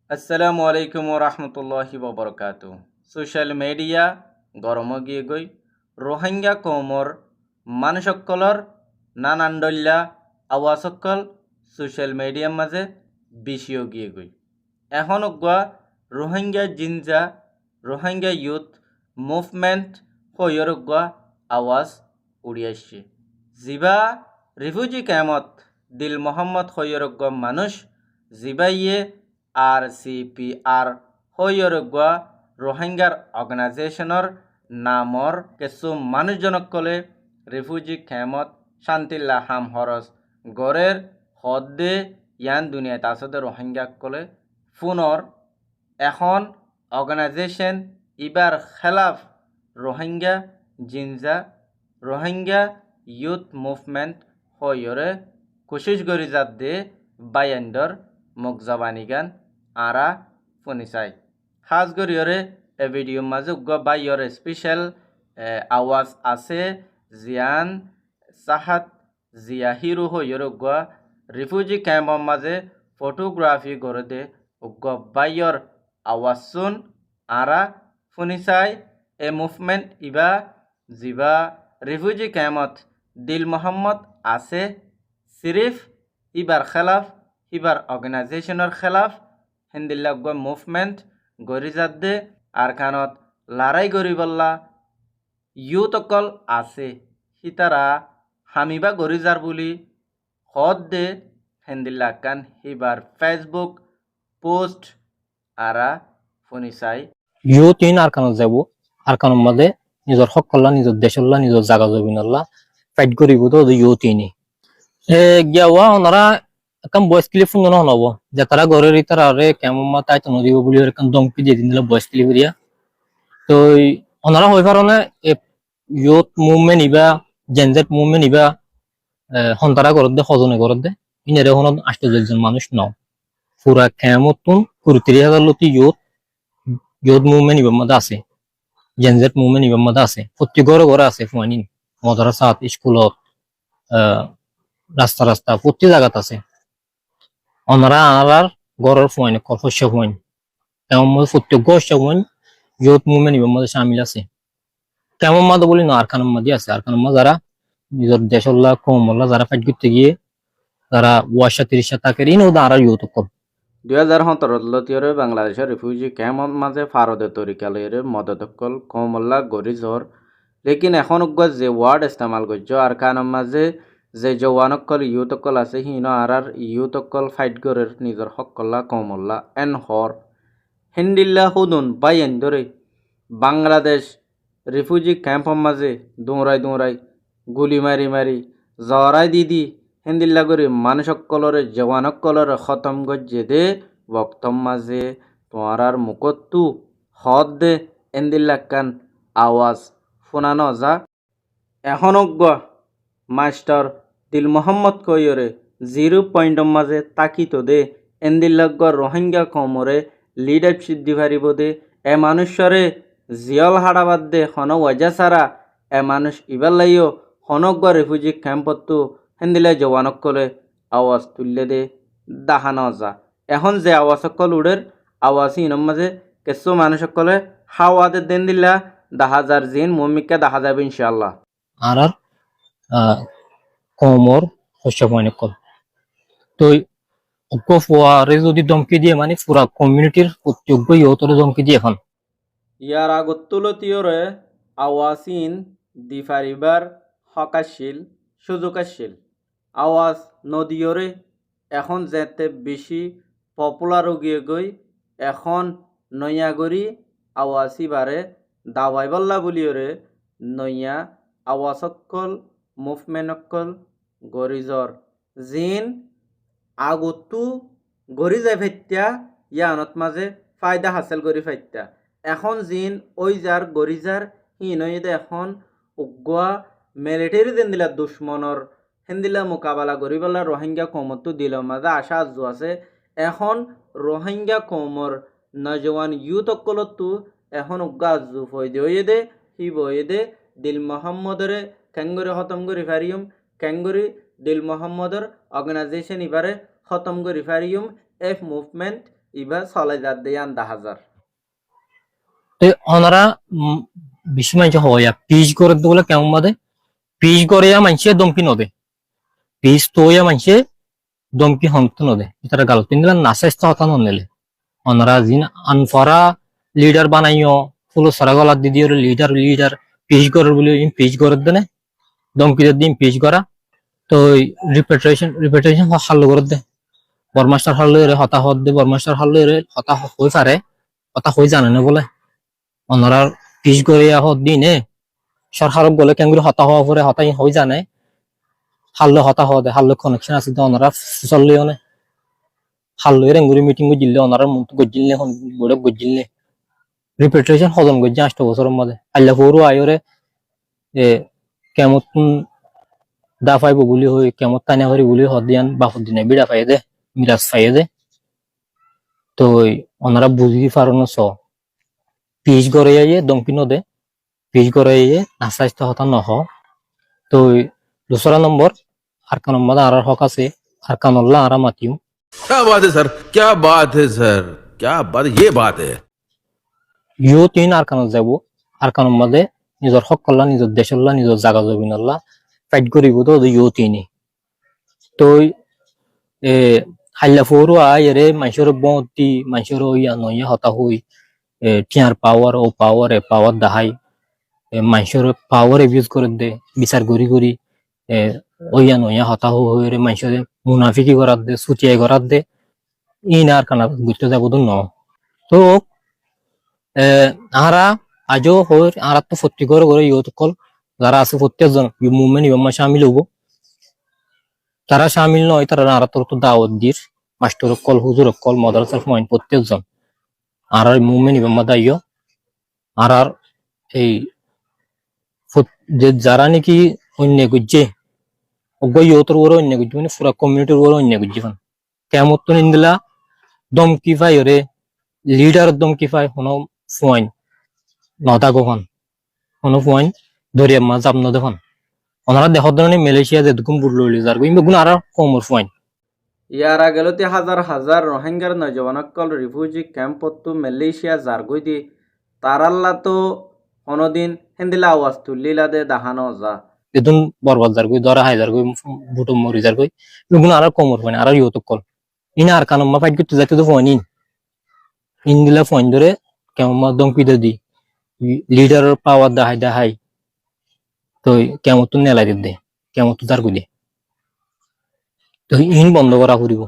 আসসালামু আলাইকুম রহমতুল্লাহি ববরকাত। সোশ্যাল মিডিয়া গরম গিয়ে গই রোহিঙ্গা কৌমর মানুষসকলৰ নানান দল্যা আৱাজসকল সোশ্যাল মিডিয়াৰ মাঝে বেশিও গিয়ে গই এখন গোয়া রোহিঙ্গা জিনজা রোহিঙ্গা ইউথ মুভমেন্ট হইর গোয়া আওয়াজ উড়ি আসছে জিবা রিফিউজি ক্যাম্পত দিল মোহাম্মদ হইর গোয়া মানুষ জিবাইয়ে RCPR হইয়রগুয়া রোহিঙ্গার অর্গানাইজেশনের নামর কিছু মানুষজনকলে রিফিউজি ক্যাম্পত শান্তিল্লা হাম হরস গড়ের হদ্দে ইয়ান দুনিয়ায় তাছতে রোহিঙ্গা কলে পুনর এখন অর্গানাইজেশন ইবার খেলাফ রোহিঙ্গা জিনজা রোহিঙ্গা ইউথ মুভমেন্ট হইয়রে কোশিশ করি যাত দে বায়ান্ডর মুখজাবানিগান আরা ফুনিসাই খাস গরিয়রে এ ভিডিও মাঝে বাইয়র স্পেশাল আওয়াজ আছে জিয়ান সাহাত জিয়া হিরো হইয়র রিফিউজি ক্যাম্পর মাঝে ফটোগ্রাফি করে দে বাইয়র আওয়াজ শুন আরা ফুনিসাই এ মুভমেন্ট ইবা জিবা রিফিউজি ক্যাম্পত দিল মোহাম্মদ আছে সিরিফ ইবার খেলাফ ইবার অর্গানাইজেশনের খেলাফ হিন্দিল্লাগ মুভমেন্ট গরিজাদ্দে আর খানত লড়াই গরিবল্লা ইউতকল আছে সিতারা হামিবা গরিজার বুলি হদ দে হিন্দিল্লাকান হিবার ফেসবুক পোস্ট আরা ফুনিসাই ইউথ ইন আরকানত যাব আরকানের মধ্যে নিজের হকল্লা নিজের দেশল্লা নিজের জাগা জমিনল্লা ফাইট করিব তো ইউথ ইনি গিয়াওয়া ওনারা একদম বয়স ক্লিপ শুনে হনব যে তারা ঘরের তারে কেমন মাথায় তো নদীব বলি একদম দমকি দিয়ে দিন বয়স ক্লিপ দিয়া তো ওনারা হয়ে পারে ইউথ মুভমেন্ট ইবা জেনজেট মুভমেন্ট ইবা সন্তারা ঘরত দে সজনে ঘরত দে ইনারে হনত ৮০০০ মানুষ ন পুরা কেমন ৩০,০০০ লতি ইউথ মুভমেন্ট ইবার মধ্যে আছে জেনজেট মুভমেন্ট ইবার মধ্যে আছে প্রত্যেক ঘরে ঘরে আছে ফুয়ানি মাদ্রাসাত স্কুলত রাস্তা রাস্তা প্রত্যেক জায়গাত আছে ওনারা আনার ঘরের ফুয়ানি শস্য ফুয়ানি তেমন মধ্যে প্রত্যেক শস্য ফুয়ানি ইউথ মুভমেন্ট ইবার মধ্যে সামিল আছে তেমন মধ্যে বলি না আরকানের মধ্যে আছে আরকানের মধ্যে যারা নিজের দেশল্লা কমল্লা যারা ফাইট করতে গিয়ে যারা ৩০ তাকের ইনো দাঁড়ার ইউথ কম ২০১৭ বাংলাদেশের রিফিউজি ক্যাম্পত মাঝে ফারদে তরিকালের মদতকল কমল্লা গরিজর লেকিন এখন যে ওয়ার্ড ইস্তেমাল করছ আর কানের মাঝে যে জওয়ানকল ইউতকল আছে হিন আর ইউতকল ফাইট গরের নিজের হকল্লা কমল্লা এন হর হিন্দিল্লা হুদুন বাইন ধরে বাংলাদেশ রিফিউজি ক্যাম্পর মাঝে দৌড়াই গুলি মারি মারি জরাই দি হিন্দিল্লা করে মানুষকলরে জওয়ানকলরে খতম গজ্জে দে বক্তম মাঝে তোমার মুকত্তু হদ দে এন্দিল্লাকান আওয়াজ শোনানো যা এখনজ্ঞ মাস্টার দিল মোহাম্মদ কইরে 0 মাঝে তাকিত দে এন্দিল্লাগ্য রোহিঙ্গা কমরে লিডারশিপ দি পারিব দে এ মানুষরে জিয়ল হাড়াবাদ দে হন ওয়াজা সারা এ মানুষ ইবার লাইও হনজ্ঞ রিফিউজি ক্যাম্পতো হেন্দিলাই জওয়ানকলে আওয়াজ তুললে দে দাহানো যা এখন যে আওয়াজসকল উড়ের আওয়াজ ইনম মাঝে কিছু মানুষসকলে হাওয়াদের দেন দিল্লা ১০,০০০ জিন মমিকা ১০,০০০ ইনশাআল্লাহ আর কমর শস্য ফুয়ানি কল তো ফুয়ারে যদি দমকি দিয়ে মানে পুরা কমিউনিটির প্রত্যেক ইউথরে দমকি দিয়ে এখন ইয়ার আগতুলতীয়রে আওয়াসিন দিফারিবার হকাশীল সুযোগাশীল আওয়াজ নদীয়রে এখন যেতে বেশি পপুলার গিয়ে গই এখন নয়াগরি আওয়াসিবারে দাওয়াইবল্লা বলিওরে নয়া আওয়াসকল মুভমেন্টকল গরিজর জিন আগতু গরি যায় ফাইত্যা ইয়ানত মাঝে ফায়দা হাসিল করি ফাইত্যা এখন জিন ওই যার গরিজার হিনইদে এখন উগ্গা মিলিটারি দেন দিলা দুশ্মনর হেন্দিলা মোকাবেলা করিবেলা রোহিঙ্গা কমতো দিল মাঝে আশা আজু আছে এখন রোহিঙ্গা কমর নজওয়ান ইউথ অকলতো এখন উগ্গা আজু ফয়দে হয়ে দে হি বয়ে দে দিল মোহাম্মদরে ক্যাঙ্গরি খতম করি ফারিয়ম ক্যাঙ্গরি দিল মোহাম্মদর অর্গানাইজেশন ইবারে খতম করি ফারিয়ম এফ মুভমেন্ট ইবা চলে যার দিয়ে 10,000 তো ওনারা বেশি মানুষ হয় পিচ করে বলে কেমন বাদে পিচ করে মানুষে দমকি নদে পিচ তো মানুষে দমকি হন্ত নদে তারা গাল পিনলে নাচেষ্ট হতা নলে ওনারা জিন আনফরা লিডার বানাইও ফুলো সারা গলা দিদি লিডার লিডার পিচ করে বলে পিচ করে দেনে দমকি দিন পিচ করা তো রিপিটেশন হাল করে দে বরমাস্টার হারলে হতা হত দে বরমাস্টার হারলে হতা হয়ে পারে হতা হয়ে জানে না বলে ওনারা পিচ করে হত দিনে সরকারক বলে কেঙ্গুরি হতা হওয়া পরে হতাই হয়ে জানে হাল্লো হতা হওয়া দে হাল্লো কানেকশন আছে তো ওনারা চললেও না হাল্লো রেঙ্গুরি মিটিং গজিলে ওনারা মুখ গজিলে বড় গজিলে রিপিটেশন হজম গজি 8 বছরের মধ্যে আল্লাহ পৌর আয়রে এ কেমন দা পাইব বলি হই কেমন তানিয়া করি বলি হদিয়ান বাপুর দিনে বিড়া পাই দে মিরাজ পাই দে তো ওনারা বুঝি পারনো স পিচ করে দমকি নদে পিচ করে নাস্তা হতা নহ তো দুসরা নম্বর আর কান মধ্যে আর হক আছে আর কানল্লা আর মাতিও क्या बात है सर क्या बात है सर क्या बात ये बात है ইও তিন আর কানত যাব আর কান মধ্যে নিজের হক করলা নিজের দেশল্লা নিজের জাগা জমিনল্লা ফাইট করিব তো ইও তিনি তো এ হাল্লা ফোরো আয়রে মানুষের বতি মানুষের ইয়া নইয়া হতা হই টিয়ার পাওয়ার ও পাওয়ার এ পাওয়ার দাহাই মানুষের পাওয়ার ইউজ করে দে বিচার করি করি ওইয়া নইয়া হতা হয়ে মানুষের মুনাফিকি করার দে সুচিয়াই করার দে ইন আর কানা বুঝতে যাব তো ন তো আহারা আজও হই আর তো ফত্তি করে ইউথ কল যারা আছে প্রত্যেকজন মুভমেন্ট ইমামা শামিল হবো তারা শামিল নয় তারা আর তো দাওয়াত দির মাস্টার কল হুজুর কল মাদ্রাসার পয়েন্ট প্রত্যেকজন আর মুভমেন্ট ইমামা দাইও আর এই যে যারা নাকি অন্য গুজে অজ্ঞ ইয়তর ওরা অন্য গুজে মানে পুরা কমিউনিটির ওরা অন্য গুজে ফান কেমন তো নিন্দলা দমকি পাই ওরে লিডার দমকি পাই কোনো পয়েন্ট নটা গোখন কোনো পয়েন্ট ধরিয়া মা জাপ ন দেখুন ওনারা দেখার ধরনের মালয়েশিয়া যে দুকুম বুড়লো যার গুণ আর কমর পয়েন্ট ইয়ার আগেলতে হাজার হাজার রোহিঙ্গার নজওয়ানকল রিফিউজি ক্যাম্পতো মালয়েশিয়া জারগই দি তারাল্লা তো কোনোদিন হেন্দিলা আওয়াজ তুলিলা দে দাহানো যা এদিন বরবাদ যার গই ধরা হাই যার গই বুটো মরি যার গই গুণ আর কমর পয়েন্ট আর ইয়ত কল ইন আর কানম মা ফাইট করতে যাইতে তো পয়েন্ট ইন দিলা পয়েন্ট ধরে কেমন মা দমকি দি লিডারের পাওয়ার দাহাই তো কেমন তো নেলাই দে কেমন তো যার গই তো ইন বন্ধ করা ফুরিব